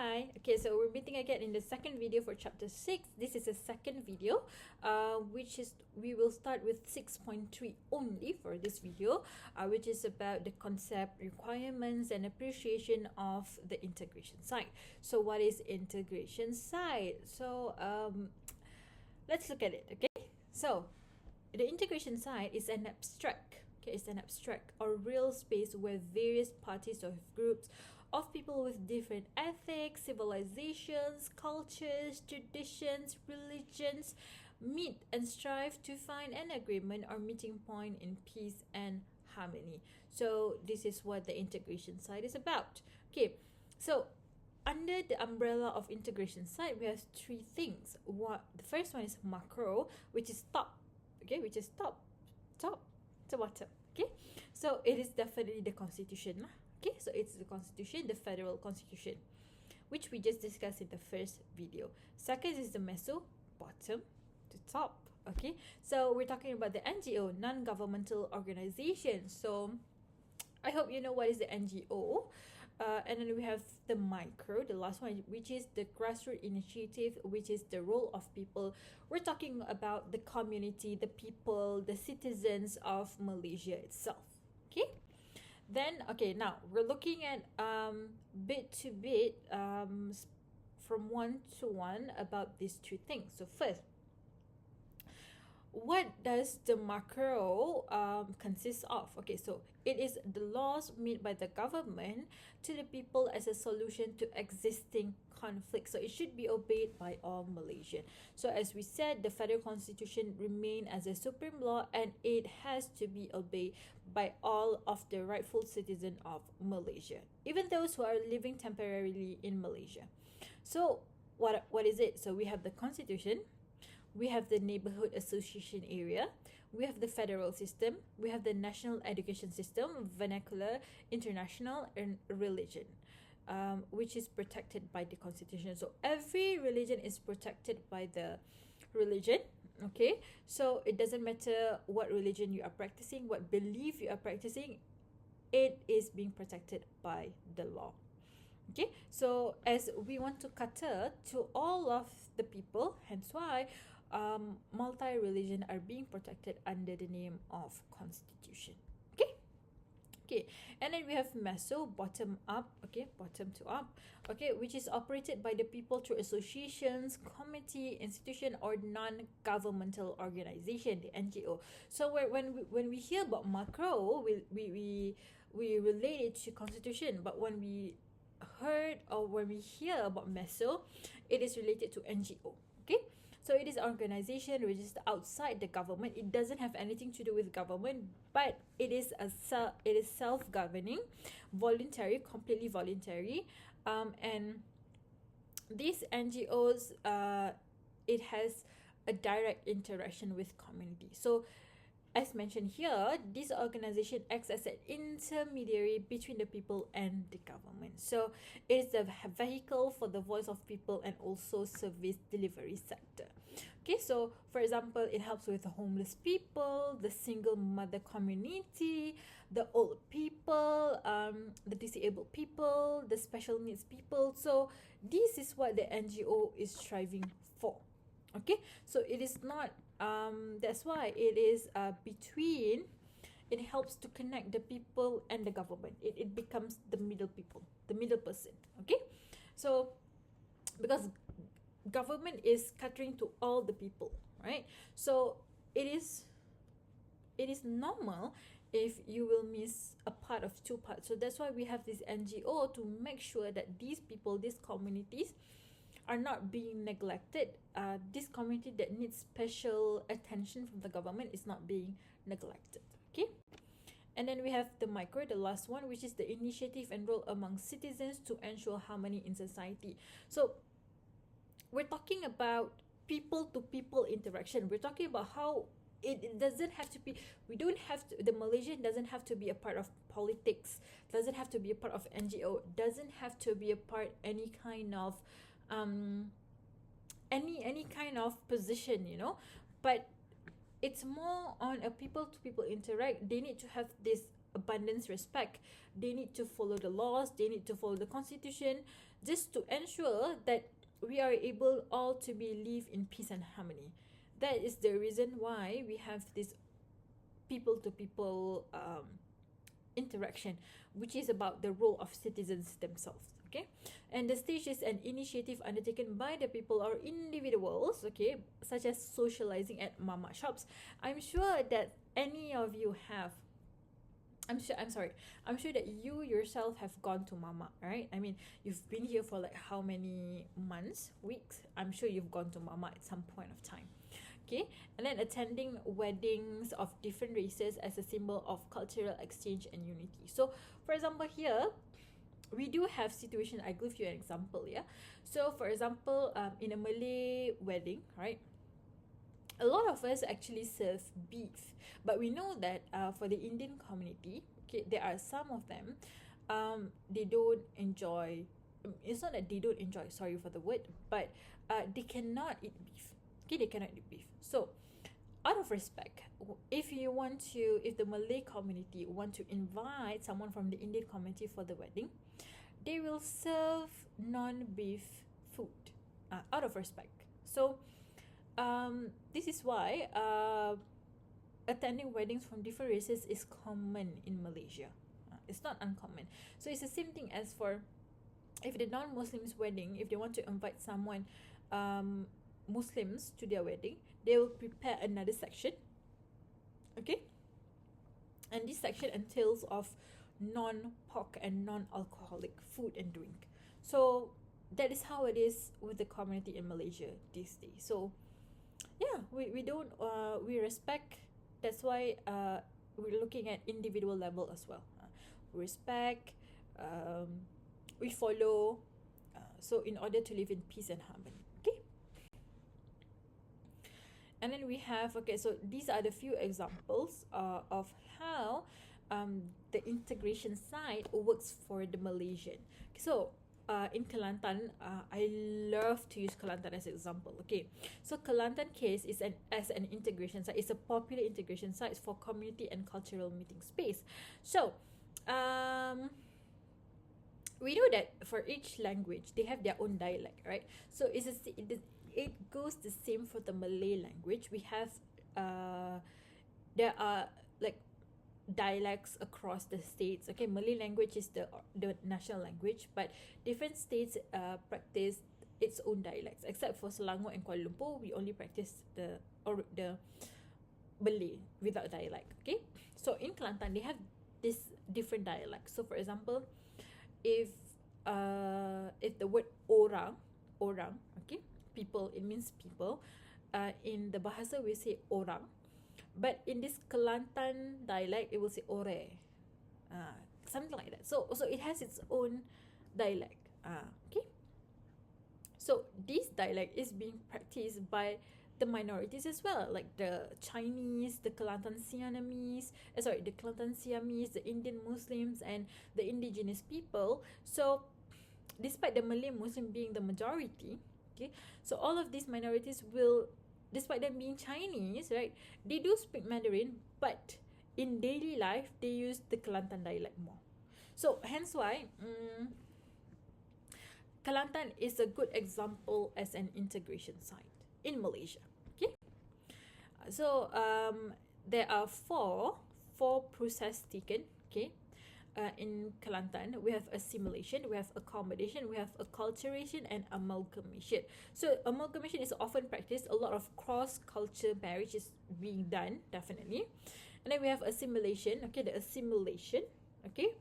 Hi. Okay, so we're meeting again in the second video for chapter 6. This is a second video, which is we will start with 6.3 only for this video, which is about the concept, requirements, and appreciation of the integration side. So what is integration side? So let's look at it, okay? So the integration side is an abstract, okay, it's an abstract or real space where various parties or groups of people with different ethics, civilizations, cultures, traditions, religions meet and strive to find an agreement or meeting point in peace and harmony. So this is what the integration side is about. Okay, so under the umbrella of integration side, we have three things. The first one is macro, which is top, okay, which is top to bottom. Okay, so it is definitely the constitution. Okay, so it's the constitution, the federal constitution, which we just discussed in the first video. Second is the meso, bottom to top. Okay, so we're talking about the NGO, non-governmental organization. So I hope you know what is the NGO. And then we have the micro, the last one, which is the grassroots initiative, which is the role of people. We're talking about the community, the people, the citizens of Malaysia itself. Okay. Then, okay, now we're looking at bit to bit, from one to one about these two things. So first, what does the macro consist of? Okay, so it is the laws made by the government to the people as a solution to existing conflicts. So it should be obeyed by all Malaysian. So as we said, the federal constitution remain as a supreme law, and it has to be obeyed by all of the rightful citizen of Malaysia, even those who are living temporarily in Malaysia. So what is it? So we have the constitution, we have the neighborhood association area, we have the federal system, we have the national education system, vernacular, international, and religion, which is protected by the constitution. So every religion is protected by the religion. Okay, so it doesn't matter what religion you are practicing, what belief you are practicing, it is being protected by the law. Okay, so as we want to cater to all of the people, hence why multi-religion are being protected under the name of constitution. Okay, and then we have meso, bottom up, okay, bottom to up, okay, which is operated by the people through associations, committee, institution, or non-governmental organization, the NGO. So when we hear about macro, we relate it to constitution, but when we hear about meso, it is related to NGO. Okay, so it is an organization registered outside the government. It doesn't have anything to do with government, but it is self-governing, voluntary, completely voluntary, and these NGOs, it has a direct interaction with community. So as mentioned here, this organization acts as an intermediary between the people and the government. So it is a vehicle for the voice of people and also service delivery sector. Okay, so for example, it helps with the homeless people, the single mother community, the old people, the disabled people, the special needs people. So this is what the NGO is striving for. Okay, so it is not that's why it is between, it helps to connect the people and the government. It becomes the middle people, the middle person. Okay, so because government is catering to all the people, right? So it is normal if you will miss a part of two parts. So that's why we have this NGO to make sure that these people, these communities, are not being neglected. This community that needs special attention from the government is not being neglected. Okay, and then we have the micro, the last one, which is the initiative and role among citizens to ensure harmony in society. So we're talking about people to people interaction. We're talking about how it doesn't have to be, the Malaysian doesn't have to be a part of politics, doesn't have to be a part of NGO, doesn't have to be a part any kind of any kind of position, you know, but it's more on a people to people interact. They need to have this abundance respect. They need to follow the laws, they need to follow the constitution, just to ensure that we are able all to be live in peace and harmony. That is the reason why we have this people to people interaction, which is about the role of citizens themselves. Okay, and the stage is an initiative undertaken by the people or individuals, okay, such as socializing at mama shops. I'm sure that any of you have, I'm sure that you yourself have gone to mama, right? I mean, you've been here for like how many months, weeks? I'm sure you've gone to mama at some point of time. Okay, and then attending weddings of different races as a symbol of cultural exchange and unity. So for example here, we do have situation. I give you an example. Yeah, so for example, in a Malay wedding, right, a lot of us actually serve beef, but we know that for the Indian community, okay, there are some of them, they don't enjoy, it's not that they don't enjoy, sorry for the word, but they cannot eat beef. Okay, they cannot eat beef. So out of respect, if the Malay community want to invite someone from the Indian community for the wedding, they will serve non-beef food, out of respect. So this is why attending weddings from different races is common in Malaysia. It's not uncommon. So it's the same thing as for if the non-Muslims wedding, if they want to invite someone Muslims to their wedding, they will prepare another section. Okay, and this section entails of non-pork and non-alcoholic food and drink. So that is how it is with the community in Malaysia these days. So yeah, we don't we respect. That's why we're looking at individual level as well. Respect, we follow, so in order to live in peace and harmony. Okay, and then we have, okay, so these are the few examples of how the integration side works for the Malaysian. So in Kelantan, I love to use Kelantan as an example. Okay, so Kelantan case is as an integration site. It's a popular integration site for community and cultural meeting space. So we know that for each language they have their own dialect, right? So it goes the same for the Malay language. We have there are like dialects across the states. Okay, Malay language is the national language, but different states practice its own dialects. Except for Selangor and Kuala Lumpur, we only practice the Malay without dialect. Okay, so in Kelantan they have this different dialects. So for example, if the word orang, okay, people, it means people. In the bahasa we say orang. But in this Kelantan dialect, it will say ore, something like that. So it has its own dialect. Okay. So this dialect is being practiced by the minorities as well, like the Chinese, the Kelantan Siamese, the Indian Muslims, and the indigenous people. So despite the Malay Muslim being the majority, okay, so all of these minorities will, despite them being Chinese, right, they do speak Mandarin, but in daily life they use the Kelantan dialect more. So hence why Kelantan is a good example as an integration site in Malaysia. Okay, so there are four process taken. Okay, in Kelantan, we have assimilation, we have accommodation, we have acculturation, and amalgamation. So amalgamation is often practiced. A lot of cross-culture marriage is being done, definitely. And then we have assimilation. Okay, the assimilation. Okay,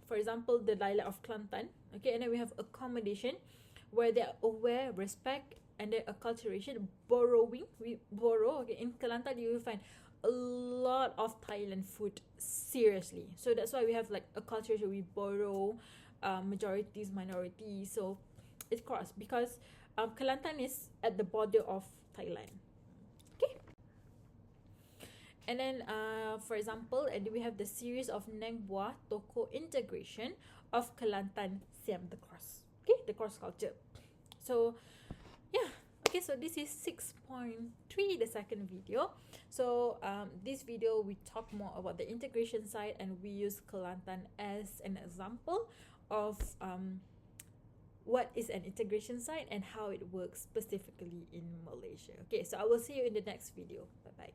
for example, the dialect of Kelantan. Okay, and then we have accommodation, where they are aware, respect, and then acculturation, borrowing. We borrow. Okay, in Kelantan you will find a lot of Thailand food, seriously. So that's why we have like a culture where we borrow majorities, minorities. So it's cross because Kelantan is at the border of Thailand. Okay. And then for example, and we have the series of Neng Buah Toko integration of Kelantan Siam, the cross. Okay, the cross culture. So yeah. Okay, so this is 6.3, the second video. So this video we talk more about the integration side, and we use Kelantan as an example of what is an integration site and how it works specifically in Malaysia. Okay, so I will see you in the next video. Bye bye.